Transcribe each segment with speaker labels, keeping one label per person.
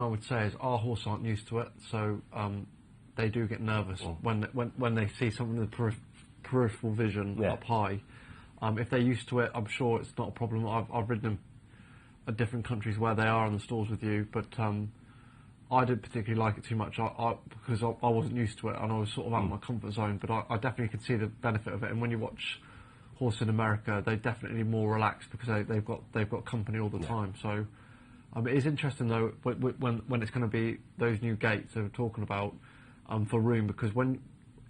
Speaker 1: I would say is our horse aren't used to it, so they do get nervous when they see something in the peripheral vision up high. If they're used to it, I'm sure it's not a problem. I've ridden them at different countries where they are in the stalls with you, but I didn't particularly like it too much because I wasn't used to it and I was sort of out of my comfort zone. But I definitely could see the benefit of it. And when you watch horse in America, they're definitely more relaxed because they've got company all the time. So. It is interesting though when it's going to be those new gates they were talking about for room, because when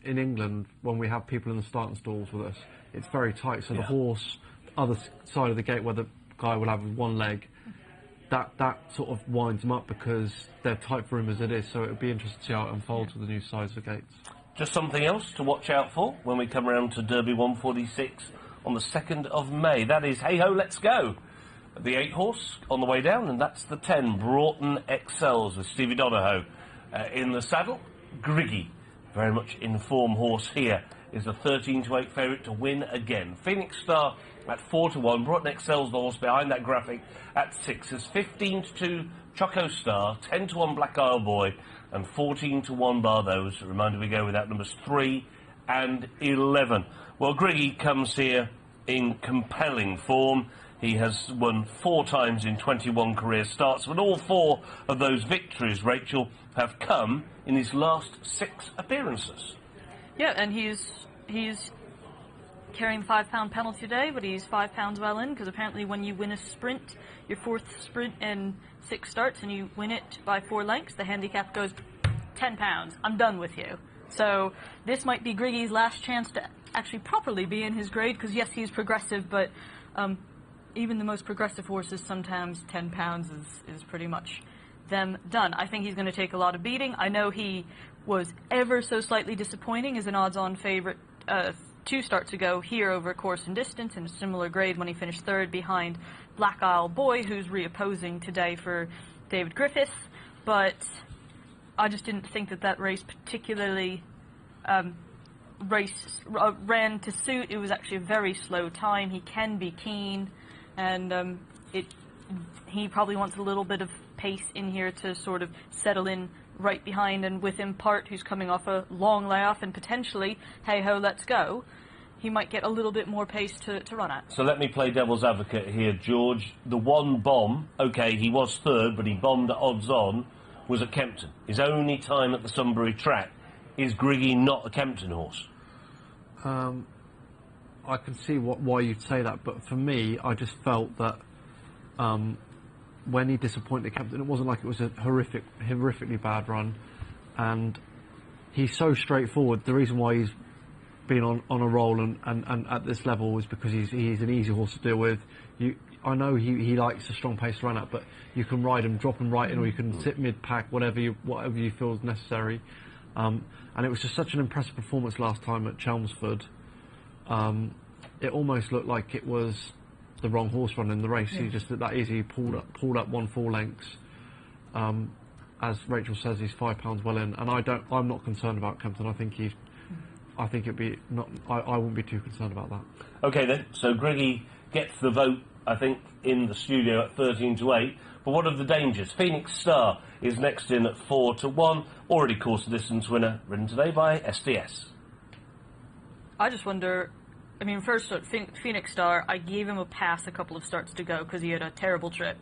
Speaker 1: in England when we have people in the starting stalls with us, it's very tight. So the horse, other side of the gate where the guy will have one leg, that sort of winds them up because they're tight for room as it is. So it'll be interesting to see how it unfolds with the new size of the gates.
Speaker 2: Just something else to watch out for when we come around to Derby 146 on the 2nd of May. That is Hey Ho, Let's Go. The 8 horse on the way down, and that's the 10 Broughton Excels with Stevie Donahoe in the saddle. Griggy, very much in form horse here, is a 13-to-8 favourite to win again. Phoenix Star at 4-to-1. Broughton Excels, the horse behind that graphic, at 6. There's 15-to-2 Choco Star, 10-to-1 Black Isle Boy, and 14-to-1 Bar Those. A reminder, we go without numbers 3 and 11. Well, Griggy comes here in compelling form. He has won 4 times in 21 career starts, but all 4 of those victories, Rachel, have come in his last 6 appearances.
Speaker 3: Yeah, and he's carrying the 5-pound penalty today, but he's 5 pounds well in, because apparently when you win a sprint, your 4th sprint in 6 starts, and you win it by 4 lengths, the handicap goes 10 pounds. I'm done with you. So this might be Griggy's last chance to actually properly be in his grade, because yes, he's progressive, but even the most progressive horses, sometimes 10 pounds is pretty much them done. I think he's going to take a lot of beating. I know he was ever so slightly disappointing as an odds-on favourite 2 starts ago here over course and distance in a similar grade when he finished 3rd behind Black Isle Boy, who's reopposing today for David Griffiths. But I just didn't think that race particularly ran to suit. It was actually a very slow time. He can be keen. And he probably wants a little bit of pace in here to sort of settle in right behind, and with him Part, who's coming off a long layoff, and potentially, hey ho, let's go, he might get a little bit more pace to run at.
Speaker 2: So let me play devil's advocate here, George. The one bomb, OK, he was 3rd, but he bombed at odds on, was at Kempton. His only time at the Sunbury track. Is Griggy not a Kempton horse?
Speaker 1: I can see why you'd say that, but for me, I just felt that when he disappointed Kempton, it wasn't like it was a horrifically bad run, and he's so straightforward. The reason why he's been on a roll and at this level is because he's an easy horse to deal with. I know he likes a strong pace to run at, but you can ride him, drop him right in, or you can sit mid-pack, whatever you feel is necessary. And it was just such an impressive performance last time at Chelmsford. It almost looked like it was the wrong horse running the race. He just did that easy. He pulled up 1 4 lengths. As Rachel says, he's 5 pounds well in, and I'm not concerned about Kempton. I think it'd be not. I wouldn't be too concerned about that.
Speaker 2: Okay then. So Griggy gets the vote, I think, in the studio at 13-to-8. But what of the dangers? Phoenix Star is next in at 4-to-1. Already course distance winner, ridden today by SDS.
Speaker 3: I just wonder. I mean, first, Phoenix Star, I gave him a pass a couple of starts to go because he had a terrible trip.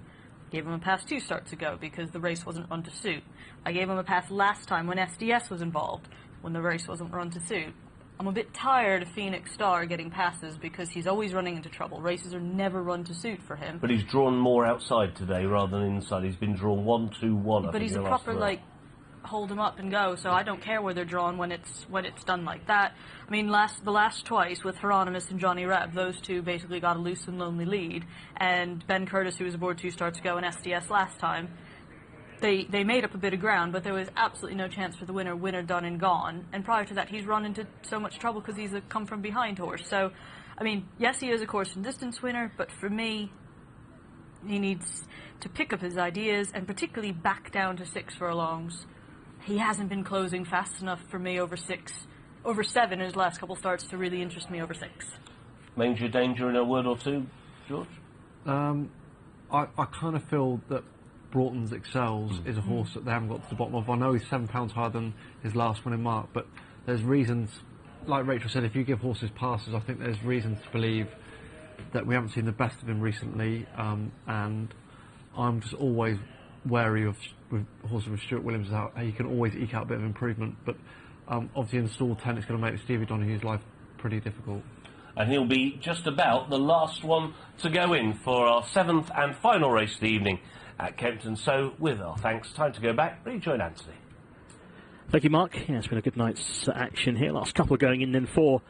Speaker 3: Gave him a pass 2 starts ago because the race wasn't run to suit. I gave him a pass last time when SDS was involved, when the race wasn't run to suit. I'm a bit tired of Phoenix Star getting passes because he's always running into trouble. Races are never run to suit for him.
Speaker 2: But he's drawn more outside today rather than inside. He's been drawn 1-2-1.
Speaker 3: But he's a proper, like, hold them up and go, so I don't care where they're drawn when it's done like that. I mean, the last twice with Hieronymus and Johnny Reb, those 2 basically got a loose and lonely lead, and Ben Curtis, who was aboard 2 starts ago, and SDS last time, they made up a bit of ground, but there was absolutely no chance for the winner done and gone. And prior to that, he's run into so much trouble because he's a come-from-behind horse. So, I mean, yes, he is a course and distance winner, but for me, he needs to pick up his ideas and particularly back down to 6 furlongs. He hasn't been closing fast enough for me over 7 in his last couple starts to really interest me over 6.
Speaker 2: Manger danger in a word or two, George?
Speaker 1: I kind of feel that Broughton's Excels is a horse that they haven't got to the bottom of. I know he's £7 higher than his last winning mark, but there's reasons, like Rachel said, if you give horses passes, I think there's reasons to believe that we haven't seen the best of him recently, and I'm just always wary of with horses with Stuart Williams, how he can always eke out a bit of improvement, but obviously in stall 10 it's going to make Stevie Donohue's life pretty difficult.
Speaker 2: And he'll be just about the last one to go in for our 7th and final race of the evening at Kempton. So with our thanks, time to go back, rejoin Anthony.
Speaker 4: Thank you, Mark. Yeah, it's been a good night's action here. Last couple going in then for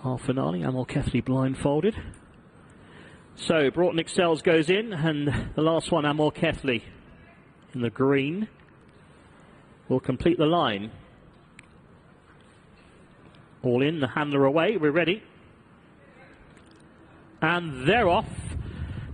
Speaker 4: our finale. Amor Kethley blindfolded. So Broughton Excels goes in, and the last one, Amor Kethley, in the green, will complete the line. All in, the handler away, we're ready. And they're off.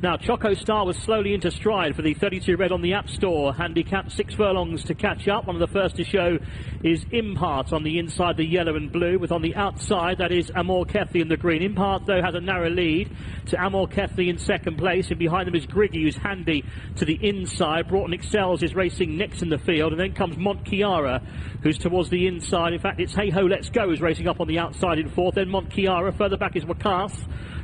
Speaker 4: Now, Choco Star was slowly into stride for the 32 red on the App Store. Handicapped 6 furlongs to catch up. One of the first to show is Impart on the inside, the yellow and blue, with on the outside, that is Amor Kethley in the green. Impart, though, has a narrow lead to Amor Kethley in second place, and behind them is Griggy, who's handy to the inside. Broughton Excels is racing next in the field, and then comes Mont Chiara, who's towards the inside. In fact, it's Hey Ho Let's Go, who's racing up on the outside in fourth. Then Mont Chiara, further back is Waqaas,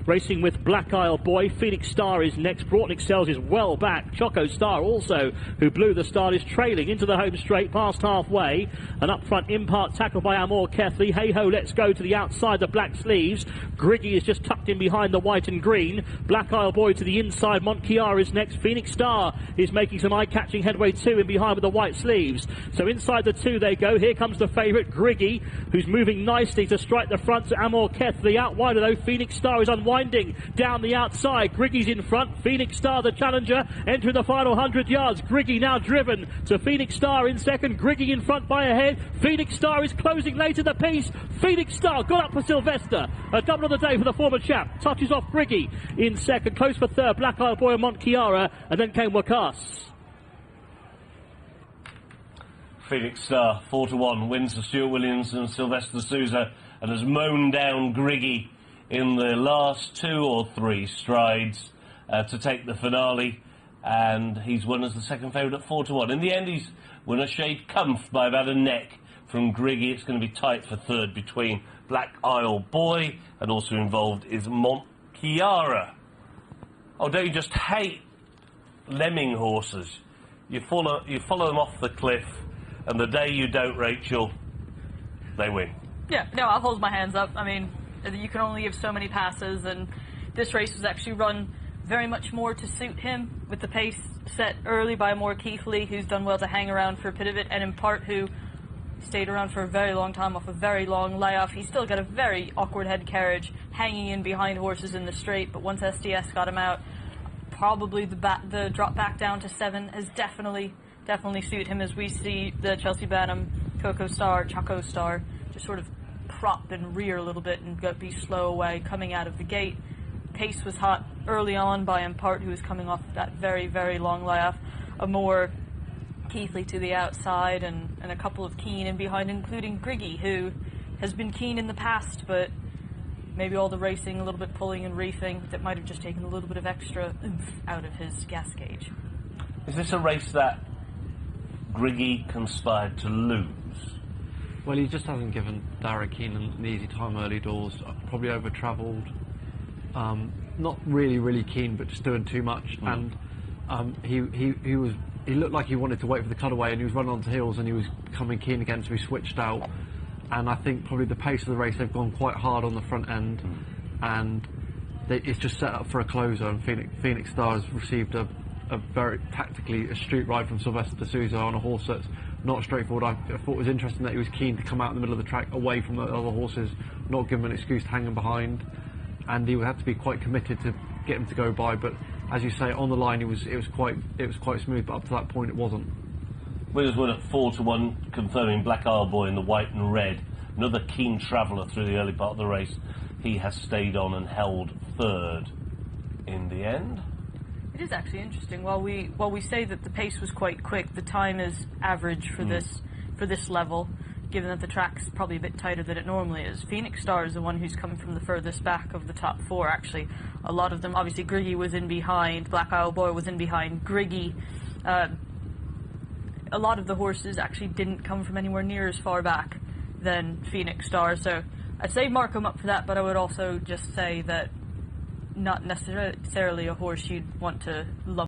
Speaker 4: racing with Black Isle Boy. Phoenix Star is next. Broughton Excels is well back. Choco Star also, who blew the start, is trailing into the home straight, past halfway. And up front, Impart tackled by Amor Kethley. Hey Ho Let's Go to the outside, the black sleeves. Griggy is just tucked in behind the white and green. Black Isle Boy to the inside. Mont Chiara is next. Phoenix Star is making some eye-catching headway too, in behind with the white sleeves. So inside the two they go. Here comes the favourite, Griggy, who's moving nicely to strike the front to Amor Kethley. Out wider though, Phoenix Star is unwinding down the outside. Griggy's in front. Phoenix Star, the challenger, entering the final 100 yards. Griggy now driven to Phoenix Star in second. Griggy in front by a head. Phoenix Star is closing late in the piece. Phoenix Star got up for Sylvester. A double of the day for the former chap. Touches off Griggy in second. Close for third, Black Isle Boy and Mont Chiara. And then came Waqaas.
Speaker 2: Phoenix Star, 4-1, wins for Stuart Williams and Sylvester Sousa, and has mown down Griggy in the last 2 or 3 strides to take the finale, and he's won as the second favourite at 4-1. In the end, he's won a shade comf by about a neck from Griggy. It's going to be tight for third between Black Isle Boy, and also involved is Mont Chiara. Oh, don't you just hate lemming horses? You follow them off the cliff, and the day you don't, Rachel, they win.
Speaker 3: Yeah, no, I'll hold my hands up. I mean, you can only give so many passes, and this race was actually run very much more to suit him, with the pace set early by Amor Kethley, who's done well to hang around for a bit of it, and Impart, who stayed around for a very long time off a very long layoff. He's still got a very awkward head carriage, hanging in behind horses in the straight, but once SDS got him out, probably the drop back down to 7 has definitely suit him, as we see the Chelsea Bantam, Choco Star just sort of prop and rear a little bit and be slow away coming out of the gate. Pace was hot early on by Impart, who was coming off that very, very long layoff. Amor Kethley to the outside, and a couple of keen in behind, including Griggy, who has been keen in the past, but maybe all the racing, a little bit pulling and reefing, that might have just taken a little bit of extra oomph out of his gas gauge.
Speaker 2: Is this a race that Griggy conspired to lose?
Speaker 1: Well, he just hasn't given Darragh Keenan an easy time early doors. Probably over-travelled. Not really keen, but just doing too much. And he looked like he wanted to wait for the cutaway, and he was running onto heels, and he was coming keen again, so he switched out. And I think probably the pace of the race, they've gone quite hard on the front end, and it's just set up for a closer. And Phoenix Star has received a very tactically astute ride from Sylvester Sousa on a horse that's not straightforward. I thought it was interesting that he was keen to come out in the middle of the track away from the other horses, not give him an excuse to hang him behind, and he would have to be quite committed to get him to go by. But as you say, on the line it was quite smooth, but up to that point it wasn't.
Speaker 2: Winners won at 4-1, confirming Black Isle Boy in the white and red. Another keen traveller through the early part of the race. He has stayed on and held third in the end. It
Speaker 3: is actually interesting. While we say that the pace was quite quick, the time is average for this level, given that the track's probably a bit tighter than it normally is. Phoenix Star is the one who's coming from the furthest back of the top 4, actually. A lot of them, obviously Griggy was in behind, Black Isle Boy was in behind. Griggy a lot of the horses actually didn't come from anywhere near as far back than Phoenix Star, so I'd say mark him up for that, but I would also just say that not necessarily a horse you'd want to lump